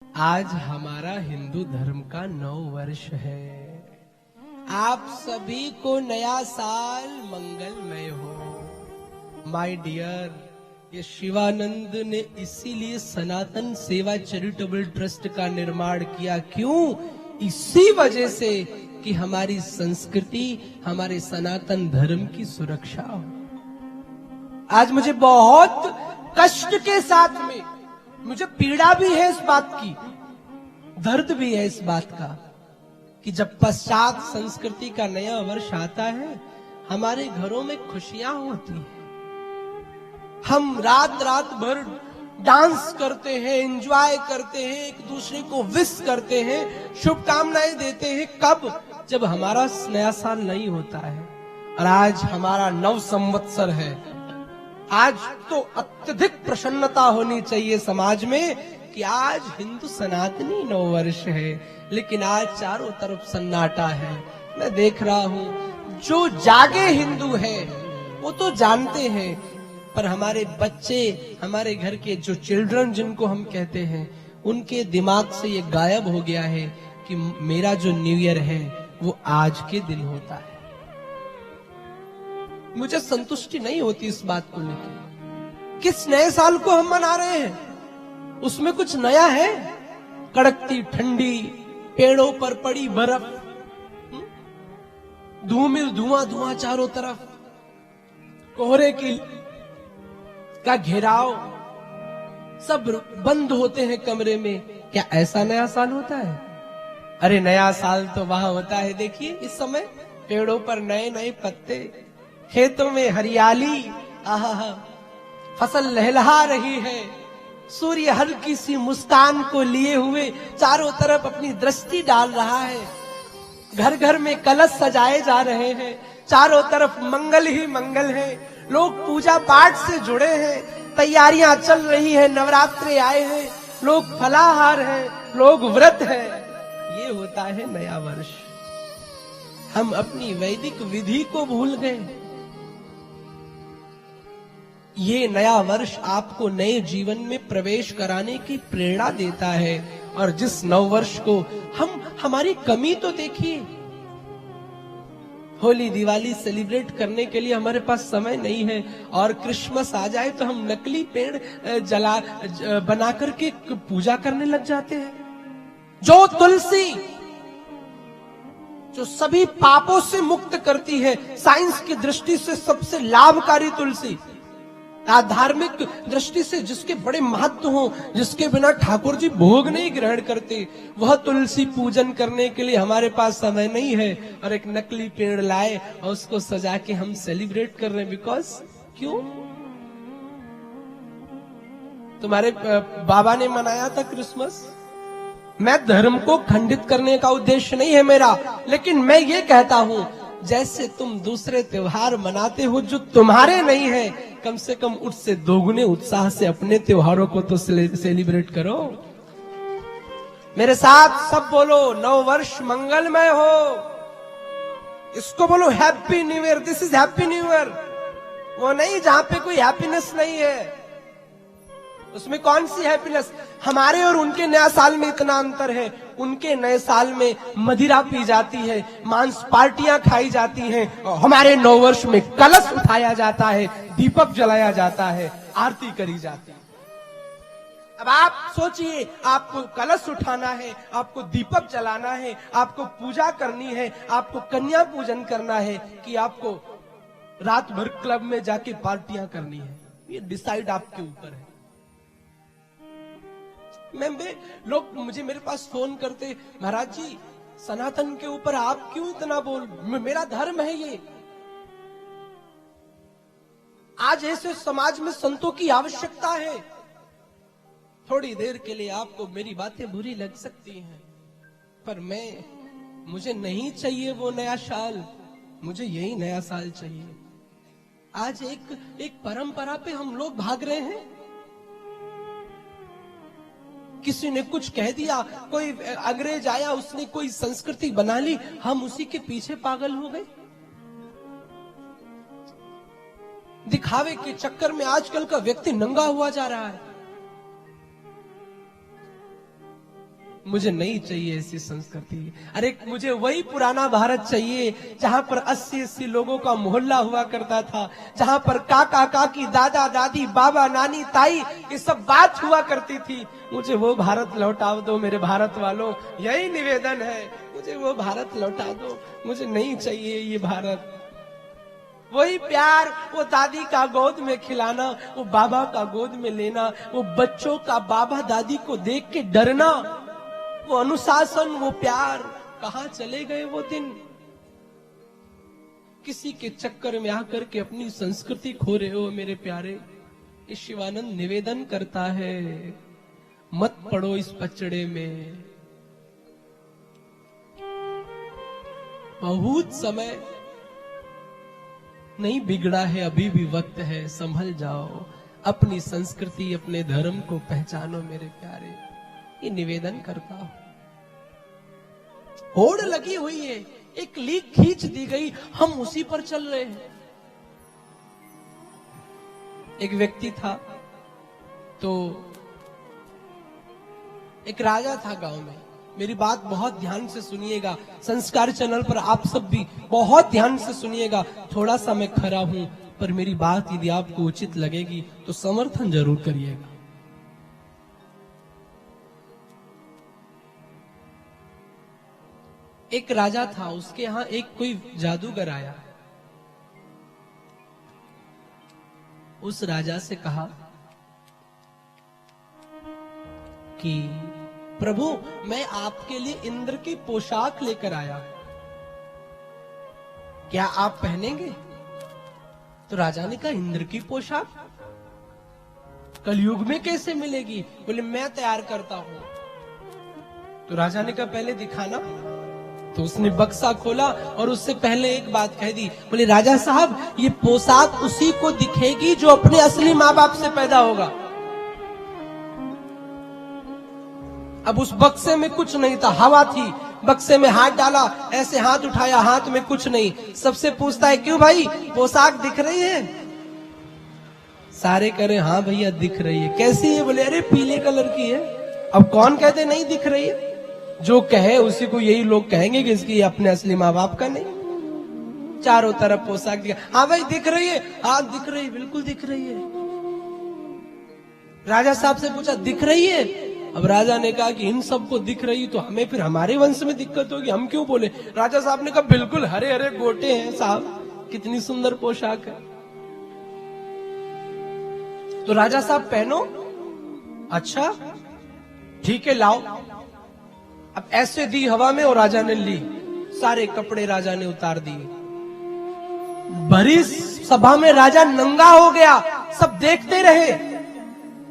आज हमारा हिंदू धर्म का 9 वर्ष है। आप सभी को नया साल मंगलमय हो। माय डियर, ये शिवानंद ने इसीलिए सनातन सेवा चैरिटेबल ट्रस्ट का निर्माण किया। क्यों? इसी वजह से कि हमारी संस्कृति, हमारे सनातन धर्म की सुरक्षा हो। आज मुझे बहुत कष्ट के साथ में, मुझे पीड़ा भी है इस बात की, दर्द भी है इस बात का कि जब पश्चात संस्कृति का नया वर्ष आता है, हमारे घरों में खुशियां होती हैं। हम रात रात भर डांस करते हैं, एंजॉय करते हैं, एक दूसरे को विश करते हैं, शुभकामनाएं देते हैं। कब? जब हमारा नया साल नहीं होता है। और आज हमारा नव संवत्सर है। आज तो अत्यधिक प्रसन्नता होनी चाहिए समाज में कि आज हिंदू सनातनी 9 वर्ष है। लेकिन आज चारों तरफ सन्नाटा है। मैं देख रहा हूं, जो जागे हिंदू है वो तो जानते हैं, पर हमारे बच्चे, हमारे घर के जो चिल्ड्रन जिनको हम कहते हैं, उनके दिमाग से ये गायब हो गया है कि मेरा जो न्यू ईयर है वो आज के दिन होता है। मुझे संतुष्टि नहीं होती इस बात को लेकर। किस नए साल को हम मना रहे हैं? उसमें कुछ नया है? कड़कती ठंडी, पेड़ों पर पड़ी बर्फ, धूमिल धुआं धुआं चारों तरफ, कोहरे का घेराव, सब बंद होते हैं कमरे में। क्या ऐसा नया साल होता है? अरे नया साल तो वहां होता है, देखिए इस समय पेड़ों पर नए नए पत्ते, खेतों में हरियाली, आहा, फसल लहलहा रही है, सूर्य हल्की सी मुस्कान को लिए हुए चारों तरफ अपनी दृष्टि डाल रहा है। घर घर में कलश सजाए जा रहे हैं, चारों तरफ मंगल ही मंगल है। लोग पूजा पाठ से जुड़े हैं, तैयारियां चल रही है, नवरात्रे आए हैं, लोग फलाहार हैं, लोग व्रत हैं। ये होता है नया वर्ष। हम अपनी वैदिक विधि को भूल गए। ये नया वर्ष आपको नए जीवन में प्रवेश कराने की प्रेरणा देता है। और जिस नव वर्ष को हमारी कमी तो देखिए, होली दिवाली सेलिब्रेट करने के लिए हमारे पास समय नहीं है, और क्रिसमस आ जाए तो हम नकली पेड़ बना करके पूजा करने लग जाते हैं। जो तुलसी, जो सभी पापों से मुक्त करती है, साइंस की दृष्टि से सबसे लाभकारी तुलसी, धार्मिक दृष्टि से जिसके बड़े महत्व हो, जिसके बिना ठाकुर जी भोग नहीं ग्रहण करते, वह तुलसी पूजन करने के लिए हमारे पास समय नहीं है, और एक नकली पेड़ लाए और उसको सजा के हम सेलिब्रेट कर रहे हैं। बिकॉज क्यों? तुम्हारे बाबा ने मनाया था क्रिसमस। मैं धर्म को खंडित करने का उद्देश्य नहीं है मेरा, लेकिन मैं ये कहता हूं, जैसे तुम दूसरे त्योहार मनाते हो जो तुम्हारे नहीं है, कम से कम उससे दोगुने उत्साह से अपने त्योहारों को तो सेलिब्रेट करो। मेरे साथ सब बोलो, 9 वर्ष मंगलमय हो। इसको बोलो happy new year. This is happy new year. वो नहीं जहां पे कोई हैप्पीनेस नहीं है। उसमें कौन सी हैप्पीनेस? हमारे और उनके नया साल में इतना अंतर है। उनके नए साल में मदिरा पी जाती है, मांस पार्टियां खाई जाती हैं, और हमारे 9 वर्ष में कलश उठाया जाता है, दीपक जलाया जाता है, आरती करी जाती है। अब आप सोचिए, आपको कलश उठाना है, आपको दीपक जलाना है, आपको पूजा करनी है, आपको कन्या पूजन करना है, कि आपको रात भर क्लब में जाके पार्टियां करनी है? ये डिसाइड आपके ऊपर है। लोग मुझे मेरे पास फोन करते, महाराज जी सनातन के ऊपर आप क्यों इतना बोल, मेरा धर्म है ये। आज ऐसे समाज में संतों की आवश्यकता है। थोड़ी देर के लिए आपको मेरी बातें बुरी लग सकती हैं, पर मुझे नहीं चाहिए वो नया साल, मुझे यही नया साल चाहिए। आज एक परंपरा पे हम लोग भाग रहे हैं। किसी ने कुछ कह दिया, कोई अंग्रेज आया, उसने कोई संस्कृति बना ली, हम उसी के पीछे पागल हो गए। दिखावे के चक्कर में आजकल का व्यक्ति नंगा हुआ जा रहा है। मुझे नहीं चाहिए ऐसी संस्कृति। अरे मुझे वही पुराना भारत चाहिए जहां पर 80-80 लोगों का मोहल्ला हुआ करता था, जहां पर काका काकी, दादा दादी, बाबा नानी, ताई, ये सब बात हुआ करती थी। मुझे वो भारत लौटा दो मेरे भारत वालों, यही निवेदन है। मुझे वो भारत लौटा दो, मुझे नहीं चाहिए ये भारत। वही प्यार, वो दादी का गोद में खिलाना, वो बाबा का गोद में लेना, वो बच्चों का बाबा दादी को देख के डरना, वो अनुशासन, वो प्यार, कहां चले गए वो दिन? किसी के चक्कर में आकर के अपनी संस्कृति खो रहे हो मेरे प्यारे। ये शिवानंद निवेदन करता है, मत पड़ो इस पचड़े में। बहुत समय नहीं बिगड़ा है, अभी भी वक्त है, संभल जाओ। अपनी संस्कृति, अपने धर्म को पहचानो मेरे प्यारे। ये निवेदन करता हूं। होड़ लगी हुई है, एक लीक खींच दी गई, हम उसी पर चल रहे हैं। एक व्यक्ति था, तो एक राजा था गांव में। मेरी बात बहुत ध्यान से सुनिएगा, संस्कार चैनल पर आप सब भी बहुत ध्यान से सुनिएगा। थोड़ा सा मैं खरा हूं, पर मेरी बात यदि आपको उचित लगेगी तो समर्थन जरूर करिएगा। एक राजा था, उसके यहां एक कोई जादूगर आया। उस राजा से कहा कि प्रभु, मैं आपके लिए इंद्र की पोशाक लेकर आया, क्या आप पहनेंगे? तो राजा ने कहा, इंद्र की पोशाक कलयुग में कैसे मिलेगी? बोले, मैं तैयार करता हूं। तो राजा ने कहा, पहले दिखाना। तो उसने बक्सा खोला और उससे पहले एक बात कह दी। बोले, राजा साहब, ये पोशाक उसी को दिखेगी जो अपने असली माँ बाप से पैदा होगा। अब उस बक्से में कुछ नहीं था, हवा थी। बक्से में हाथ डाला, ऐसे हाथ उठाया, हाथ में कुछ नहीं। सबसे पूछता है, क्यों भाई, पोशाक दिख रही है? सारे कह रहे, हाँ भैया दिख रही है। कैसी है? बोले, अरे पीले कलर की है। अब कौन कहते नहीं दिख रही है? जो कहे उसी को यही लोग कहेंगे कि इसकी अपने असली माँ बाप का नहीं। चारों तरफ पोशाक दिखा, हाँ भाई दिख रही है, हाँ दिख रही है, बिल्कुल दिख रही है। राजा साहब से पूछा, दिख रही है? अब राजा ने कहा कि इन सबको दिख रही तो हमें फिर हमारे वंश में दिक्कत होगी, हम क्यों बोले? राजा साहब ने कहा, बिल्कुल हरे हरे गोटे हैं साहब, कितनी सुंदर पोशाक है। तो राजा साहब, पहनो। अच्छा ठीक है, लाओ। अब ऐसे दी हवा में और राजा ने ली, सारे कपड़े राजा ने उतार दिए। भरी सभा में राजा नंगा हो गया, सब देखते रहे,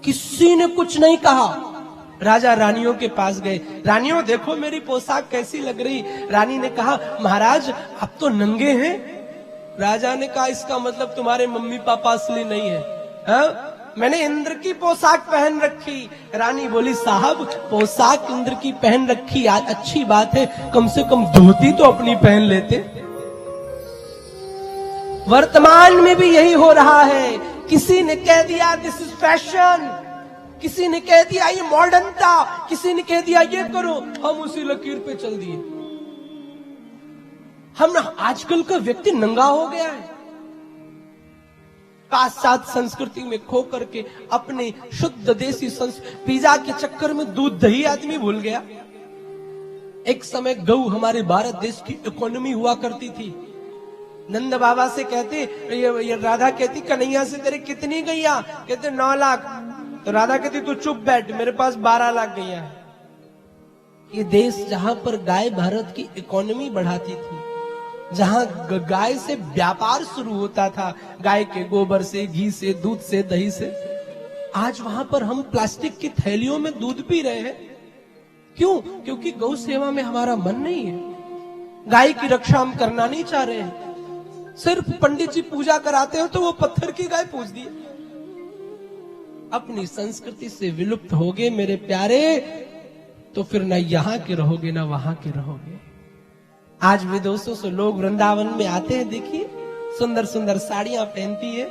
किसी ने कुछ नहीं कहा। राजा रानियों के पास गए, रानियों देखो मेरी पोशाक कैसी लग रही। रानी ने कहा, महाराज आप तो नंगे हैं। राजा ने कहा, इसका मतलब तुम्हारे मम्मी पापा असली नहीं है, हाँ? मैंने इंद्र की पोशाक पहन रखी। रानी बोली, साहब पोशाक इंद्र की पहन रखी अच्छी बात है, कम से कम धोती तो अपनी पहन लेते। वर्तमान में भी यही हो रहा है। किसी ने कह दिया दिस इज फैशन, किसी ने कह दिया ये मॉडर्नता, किसी ने कह दिया ये करो, हम उसी लकीर पे चल दिए। हम आजकल का व्यक्ति नंगा हो गया है, पाश्चात्य संस्कृति में खो करके अपने शुद्ध देसी पिज्जा के चक्कर में दूध दही आदमी भूल गया। एक समय गऊ हमारे भारत देश की इकोनॉमी हुआ करती थी। नंद बाबा से कहते, ये राधा कहती, कन्हैया से तेरे कितनी गैया? कहते 9 लाख। तो राधा कहती, तू चुप बैठ, मेरे पास 12 लाख गैया है। ये देश जहां पर गाय भारत की इकोनॉमी बढ़ाती थी, जहां गाय से व्यापार शुरू होता था, गाय के गोबर से, घी से, दूध से, दही से, आज वहां पर हम प्लास्टिक की थैलियों में दूध पी रहे हैं। क्यों? क्योंकि गौ सेवा में हमारा मन नहीं है, गाय की रक्षा हम करना नहीं चाह रहे हैं। सिर्फ पंडित जी पूजा कराते हो तो वो पत्थर की गाय पूज दी। अपनी संस्कृति से विलुप्त होगे मेरे प्यारे, तो फिर ना यहाँ के रहोगे ना वहां के रहोगे। आज विदेशों से लोग वृंदावन में आते हैं, देखिए सुंदर सुंदर साड़ियां पहनती है,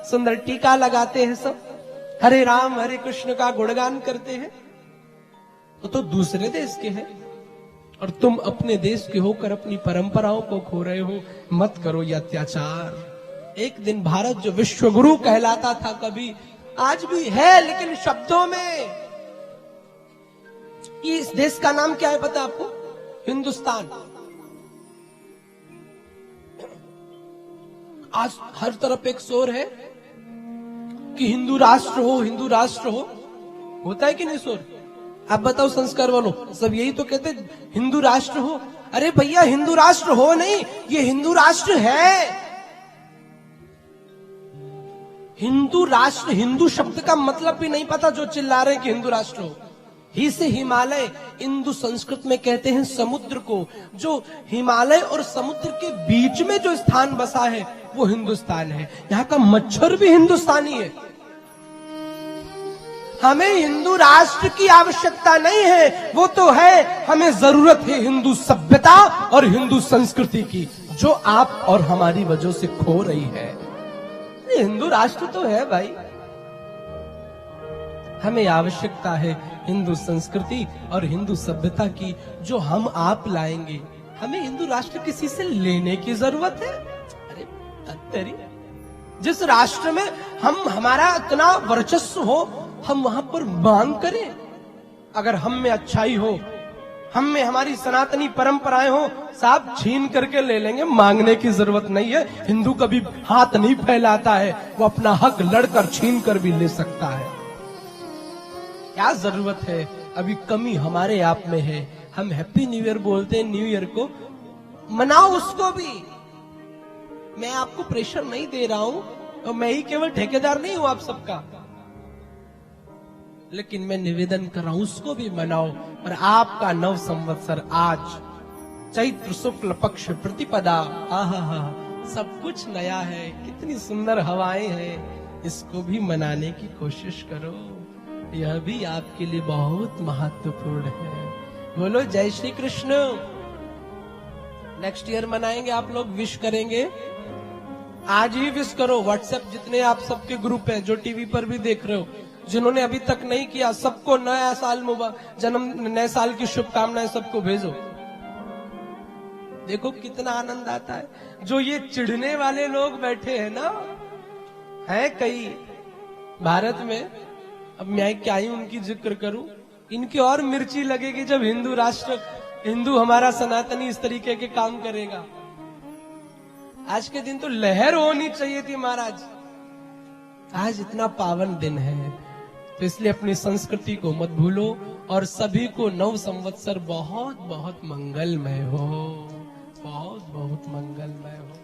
सुंदर टीका लगाते हैं, सब हरे राम हरे कृष्ण का गुणगान करते हैं। तो दूसरे देश के हैं और तुम अपने देश के होकर अपनी परंपराओं को खो रहे हो। मत करो ये अत्याचार। एक दिन भारत जो विश्वगुरु कहलाता था, कभी आज भी है, लेकिन शब्दों में। इस देश का नाम क्या है पता आपको? हिंदुस्तान। आज हर तरफ एक शोर है कि हिंदू राष्ट्र हो, हिंदू राष्ट्र हो। होता है कि नहीं शोर? आप बताओ संस्कार वालों, सब यही तो कहते हिंदू राष्ट्र हो। अरे भैया, हिंदू राष्ट्र हो नहीं, ये हिंदू राष्ट्र है। हिंदू राष्ट्र, हिंदू शब्द का मतलब भी नहीं पता जो चिल्ला रहे कि हिंदू राष्ट्र हो। ही से हिमालय, हिंदू संस्कृत में कहते हैं समुद्र को। जो हिमालय और समुद्र के बीच में जो स्थान बसा है वो हिंदुस्तान है। यहाँ का मच्छर भी हिंदुस्तानी है। हमें हिंदू राष्ट्र की आवश्यकता नहीं है, वो तो है, हमें जरूरत है हिंदू सभ्यता और हिंदू संस्कृति की, जो आप और हमारी वजह से खो रही है। हिंदू राष्ट्र तो है भाई, हमें आवश्यकता है हिंदू संस्कृति और हिंदू सभ्यता की, जो हम आप लाएंगे। हमें हिंदू राष्ट्र किसी से लेने की जरूरत है? अरे तेरी, जिस राष्ट्र में हमारा इतना वर्चस्व हो, हम वहां पर मांग करें। अगर हम में अच्छाई हो, हम में हमारी सनातनी परंपराएं हो, साहब छीन करके ले लेंगे, मांगने की जरूरत नहीं है। हिंदू कभी हाथ नहीं फैलाता है, वो अपना हक लड़कर छीन कर भी ले सकता है। क्या जरूरत है? अभी कमी हमारे आप में है। हम हैप्पी न्यू ईयर बोलते हैं, न्यू ईयर को मनाओ, उसको भी। मैं आपको प्रेशर नहीं दे रहा हूं, और मैं ही केवल ठेकेदार नहीं हूं आप सबका, लेकिन मैं निवेदन कर रहा हूं उसको भी मनाओ। और आपका नव संवत्सर आज चैत्र शुक्ल पक्ष प्रतिपदा, आहा, सब कुछ नया है, कितनी सुंदर हवाएं हैं, इसको भी मनाने की कोशिश करो। यह भी आपके लिए बहुत महत्वपूर्ण है। बोलो जय श्री कृष्ण। नेक्स्ट ईयर मनाएंगे, आप लोग विश करेंगे, आज ही विश करो। व्हाट्सएप जितने आप सबके ग्रुप हैं, जो टीवी पर भी देख रहे हो, जिन्होंने अभी तक नहीं किया, सबको नया साल नए साल की शुभकामनाएं सबको भेजो। देखो कितना आनंद आता है। जो ये चिढ़ने वाले लोग बैठे हैं ना, है कई भारत में, अब मैं क्या ही उनकी जिक्र करूं, इनकी और मिर्ची लगेगी जब हिंदू राष्ट्र, हिंदू हमारा सनातनी इस तरीके के काम करेगा। आज के दिन तो लहर होनी चाहिए थी महाराज। आज इतना पावन दिन है, तो इसलिए अपनी संस्कृति को मत भूलो, और सभी को नव संवत्सर बहुत बहुत मंगलमय हो, बहुत बहुत मंगलमय हो।